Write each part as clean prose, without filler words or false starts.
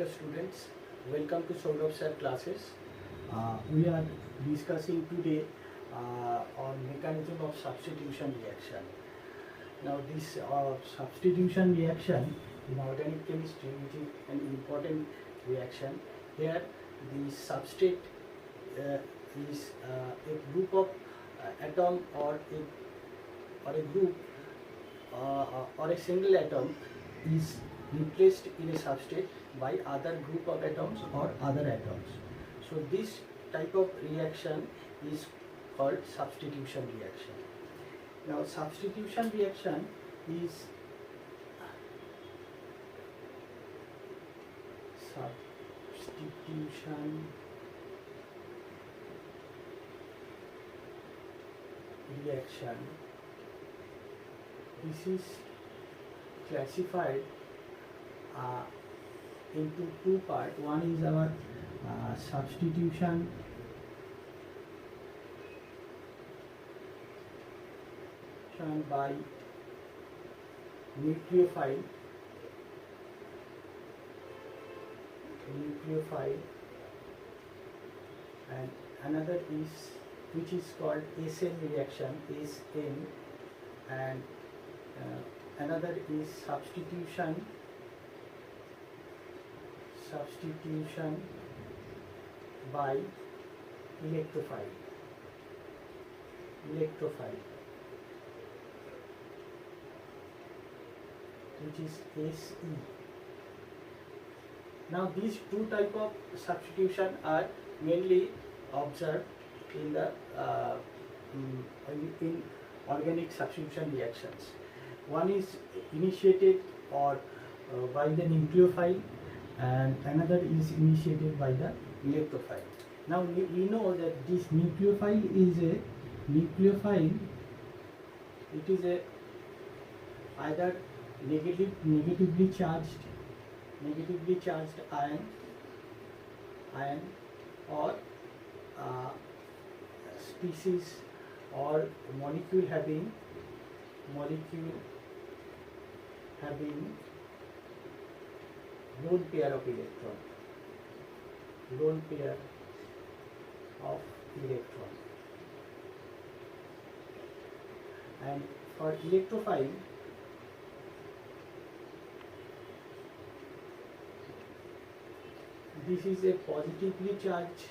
dear students, welcome to Saurabh sir classes. We are discussing today on mechanism of substitution reaction. Now this substitution reaction in organic chemistry, which is an important reaction. Here the substrate is a group of atom or a group or a single atom is replaced in a substrate by other group of atoms or other atoms. So this type of reaction is called substitution reaction. Now substitution reaction is this is classified into two parts. One is our substitution by nucleophile, and another is which is called SN reaction, SN, and another is substitution by electrophile, which is SE. Now these two type of substitution are mainly observed in the in organic substitution reactions. One is initiated or by the nucleophile, and another is initiated by the electrophile. Now we know that this nucleophile is either negatively charged ion or species or molecule having lone pair of electron. And for electrophile, this is a positively charged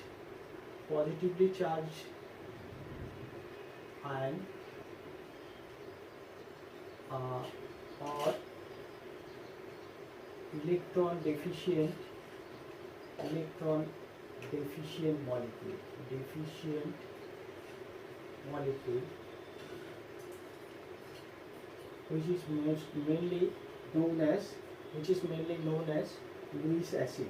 ion or electron deficient molecule, which is mainly known as Lewis acid.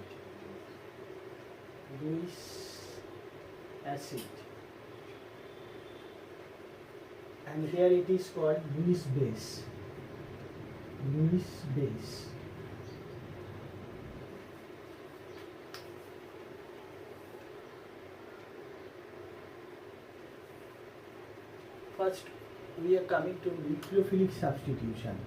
And here it is called Lewis base. First, we are coming to nucleophilic substitution.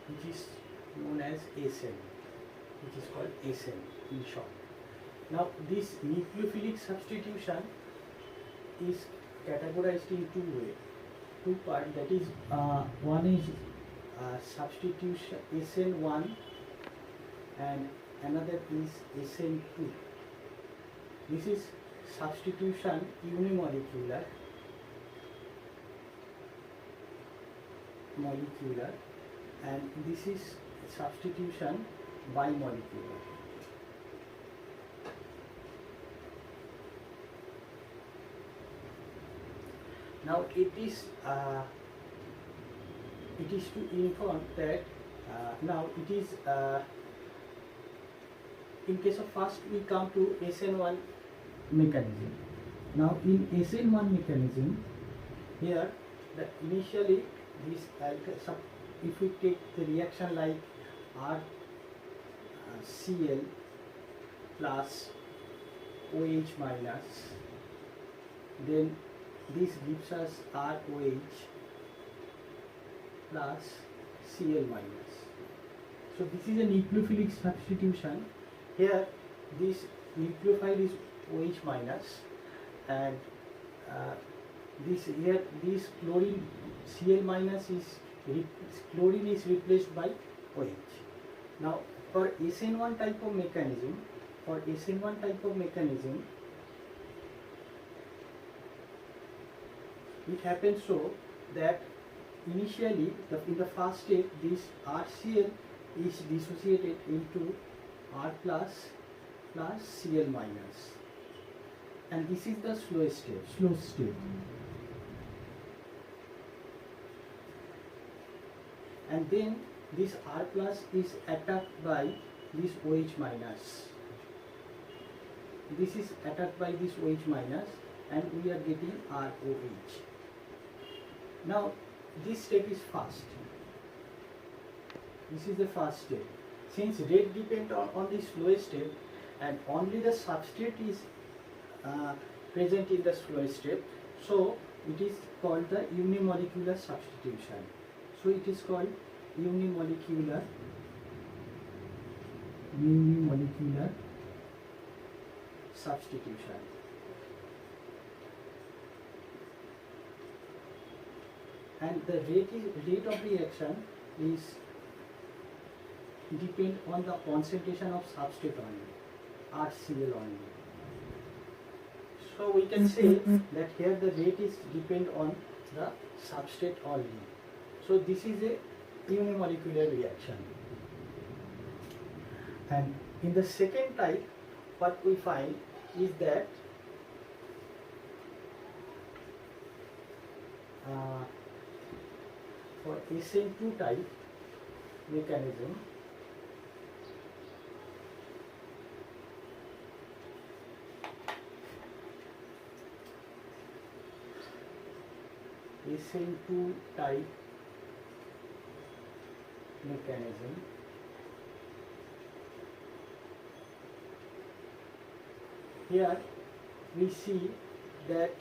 Which is known as SN, which is called SN in short. Now this nucleophilic substitution is categorized in two parts. That is, one is substitution SN1 and another is SN2. This is substitution unimolecular, and this is substitution bimolecular. Now it is to inform that in case of first we come to SN1 mechanism. Now in SN1 mechanism, here initially this if we take the reaction like RCl plus OH minus, then this gives us ROH plus Cl minus. So this is a nucleophilic substitution. Here this nucleophile is OH minus, and this chlorine Cl minus chlorine is replaced by OH. Now for SN1 type of mechanism, it happens so that initially in the first step this RCl is dissociated into R plus Cl minus, and this is the slow state. And then this R plus is attacked by this OH minus. This is attacked by this OH minus, and we are getting ROH. Now this step is fast. This is the first step. Since rate depends on the slowest step, and only the substrate is present in the slowest step, so it is called the unimolecular substitution. So it is called unimolecular substitution. And the rate of reaction is depend on the concentration of substrate only, RCl only. So we can say that here the rate is depend on the substrate only. So this is a unimolecular reaction. And in the second type, what we find is that for SN2 type mechanism, SN2 type mechanism, here we see that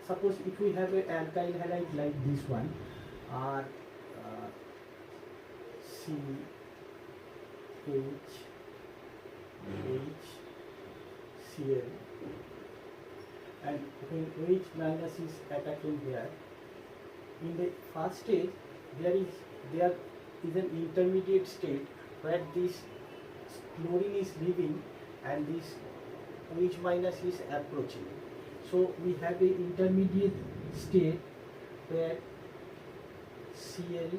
suppose if we have an alkyl halide like this one, R C H Cl, and when OH minus is attacking here, in the first stage there is an intermediate state where this chlorine is leaving and this OH minus is approaching. So we have an intermediate state where Cl,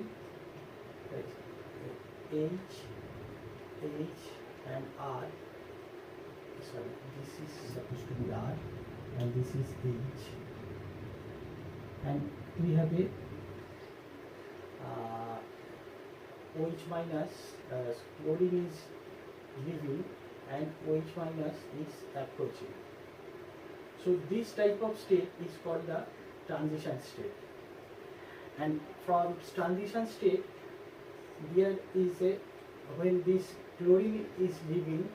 H and R, sorry, this is supposed to be R and this is H, and we have a OH minus, chlorine is leaving and OH minus is approaching. So this type of state is called the transition state, and from transition state there is a, when this chlorine is leaving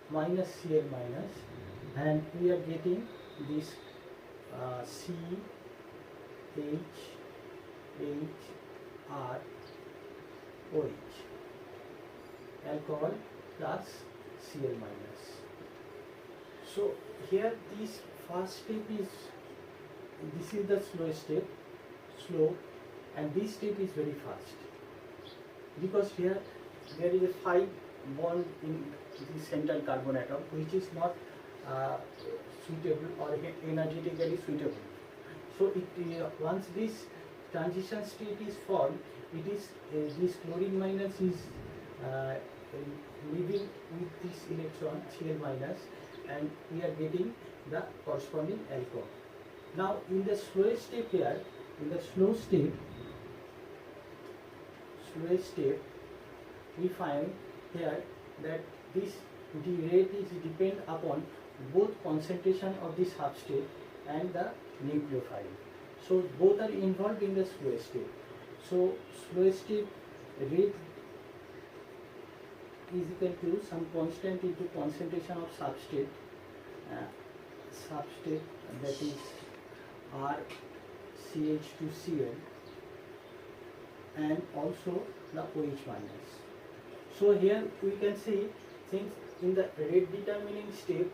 minus Cl minus, and we are getting this C H R OH, alcohol plus Cl minus. So here this first step is, this is the slow, and this step is very fast, because here there is a 5 bond in the central carbon atom which is not suitable or energetically suitable. So once this transition state is formed, it is this chlorine minus is leaving with this electron Cl minus, and we are getting the corresponding alcohol. Now in the slowest step here, in the slowest step, we find here that this the rate is depend upon both concentration of the substrate and the nucleophile. So both are involved in the slow state. So slow state rate is equal to some constant into concentration of substrate, that is RCH2Cl, and also the OH minus. So here we can see, since in the rate determining step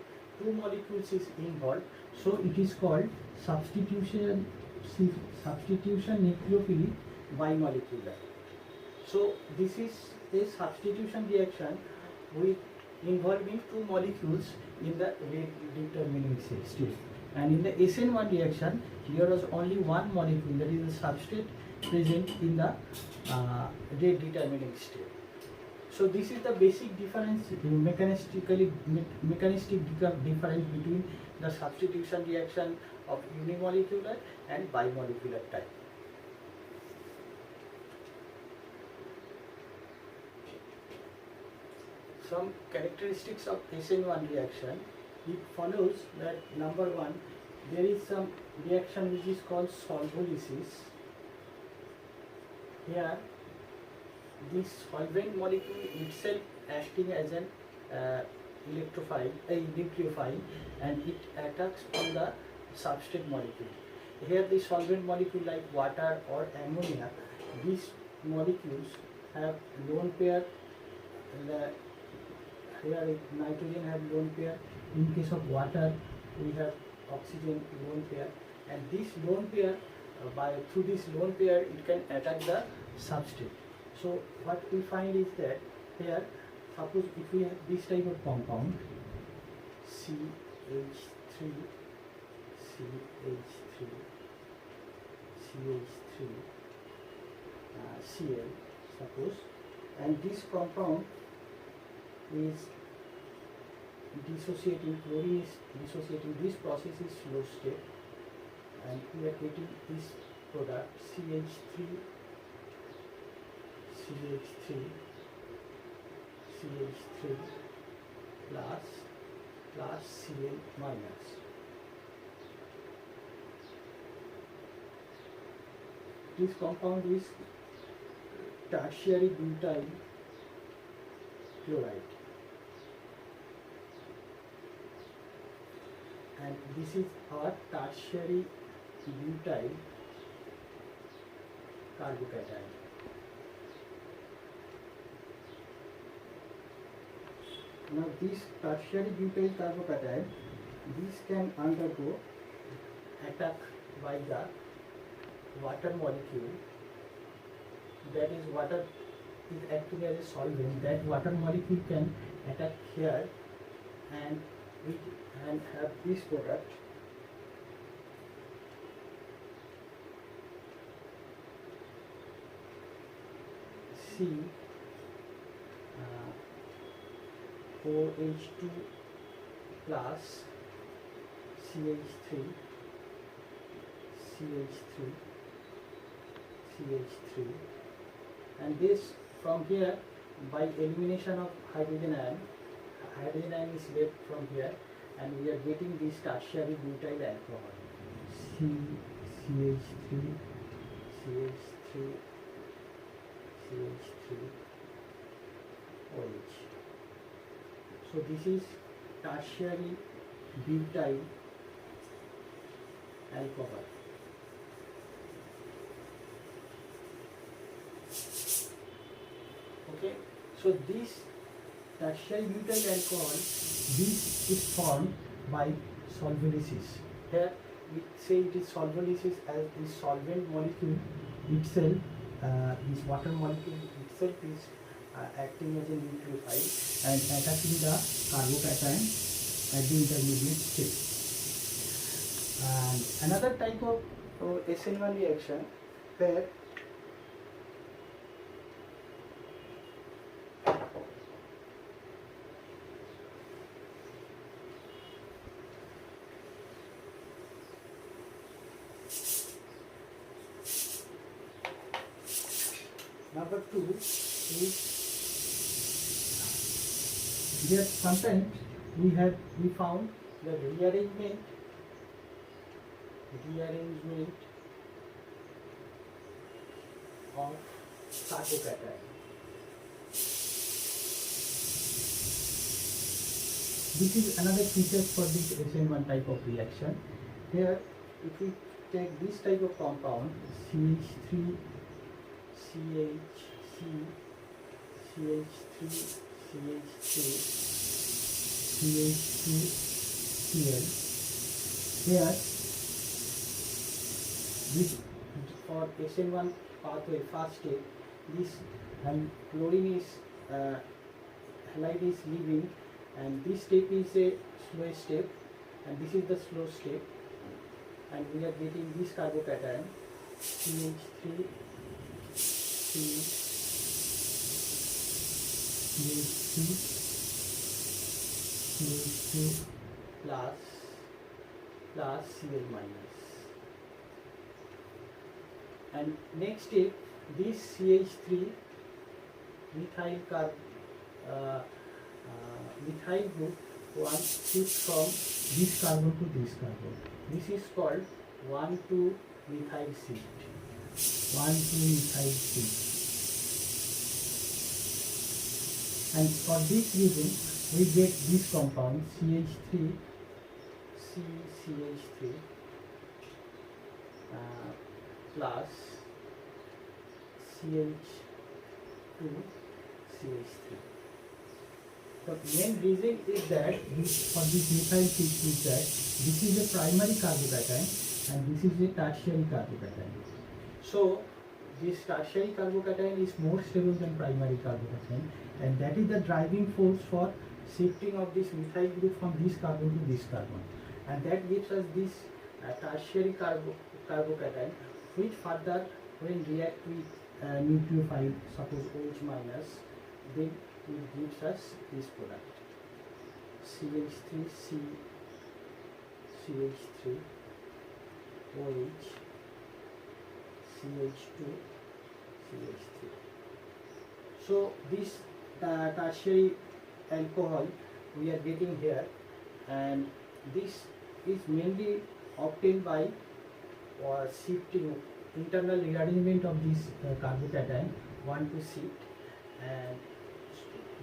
2 molecules is involved, so it is called substitution nucleophilic bimolecular. So this is a substitution reaction with involving 2 molecules in the rate determining state. And in the SN1 reaction, there was only one molecule, that is the substrate present in the rate determining state. So this is the basic difference, mechanistic difference between the substitution reaction of unimolecular and bimolecular type. Some characteristics of SN1 reaction. It follows that number one, there is some reaction which is called solvolysis. Here, this solvent molecule itself acting as an nucleophile, and it attacks on the substrate molecule. Here the solvent molecule like water or ammonia, these molecules have lone pair. Here nitrogen have lone pair. In case of water, we have oxygen lone pair, and this lone pair, through this lone pair, it can attack the substrate. So what we find is that here, suppose if we have this type of compound, CH3, Cl, suppose, and this compound is dissociating, chlorine is dissociating, this process is slow state, and we are getting this product CH3 plus Cl minus. This compound is tertiary butyl chloride, and this is our tertiary butyl carbocation. Now this tertiary butyl carbocation, this can undergo attack by the water molecule. That is, water is acting as a solvent. That water molecule can attack here and have this product. OH2 plus CH3, and this from here, by elimination of hydrogen ion is left from here, and we are getting this tertiary butyl alcohol, CH3OH. So this is tertiary butyl alcohol. Okay, so this tertiary butyl alcohol, this is formed by solvolysis. Here we say it is solvolysis as the solvent molecule itself, this water molecule itself is acting as a nucleophile and attacking the carbocation at the intermediate state. And another type of SN1 reaction where number 2 is Yet sometimes we found the rearrangement of carbocation. This is another feature for this SN1 type of reaction. Here, if we take this type of compound, CH3, CH3, CH3, CH3, CH2, Cl. Here, this for SN1 pathway first step, this chlorine is halide is leaving, and this step is a slow step, and this is the slow step, and we are getting this carbocation CH3, CH3, CH2 plus Cl minus. And next step, this CH3 methyl group one shifts from this carbon to this carbon. This is called 1,2-methyl shift. 1,2-methyl shift. And for this reason, we get this compound CH3, CH3 plus CH2, CH3. The main reason is that for this methyl shift is that this is a primary carbocation and this is a tertiary carbocation. So this tertiary carbocation is more stable than primary carbocation, and that is the driving force for shifting of this methyl group from this carbon to this carbon, and that gives us this tertiary carbocation, which further when react with nucleophile, suppose OH minus, then it gives us this product CH3, CH3, OH, CH2, CH3. So this tertiary alcohol we are getting here, and this is mainly obtained by shifting internal rearrangement of this carbocation 1 to shift, and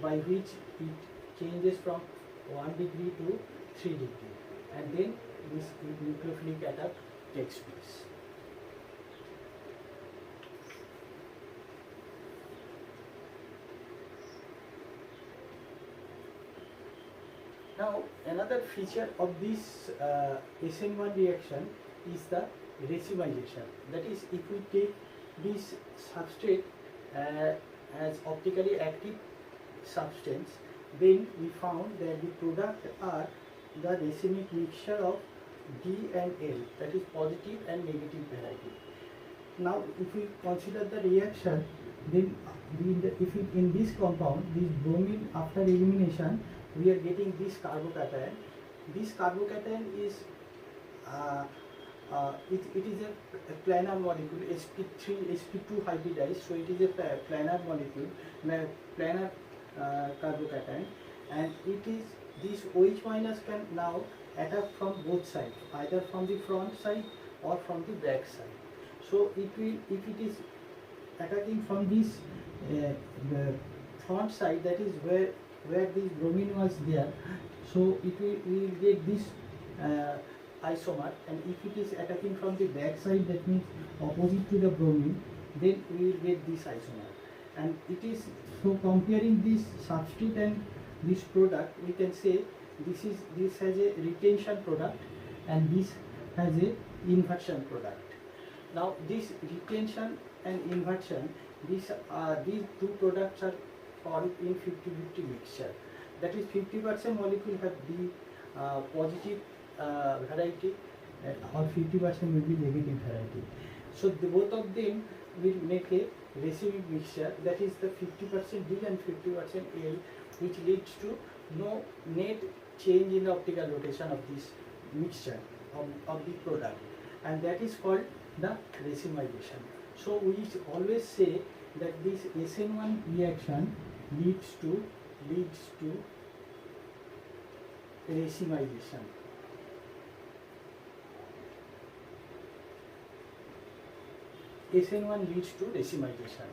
by which it changes from 1 degree to 3 degree, and then this nucleophilic attack takes place. Now another feature of this SN1 reaction is the racemization. That is, if we take this substrate as optically active substance, then we found that the product are the racemic mixture of D and L, that is positive and negative variety. Now if we consider the reaction, then in this compound, this bromine, after elimination, we are getting this carbocation. This carbocation is it is a planar molecule, sp3 sp2 hybridized, so it is a planar molecule, planar carbocation, and it is this OH minus can now attack from both sides, either from the front side or from the back side. So it will, if it is attacking from this the front side, that is where this bromine was there, so we will get this isomer, and if it is attacking from the back side, that means opposite to the bromine, then we will get this isomer. And it is, so comparing this substrate and this product, we can say this has a retention product and this has a inversion product. Now this retention and inversion, these two products are formed in 50-50 mixture. That is, 50% molecule have the positive variety or 50% will be negative variety. So both of them will make a racemic mixture, that is the 50% D and 50% L, which leads to no net change in the optical rotation of this mixture of the product, and that is called the racemization. So we always say that this SN1 reaction leads to racemization. SN1 leads to racemization.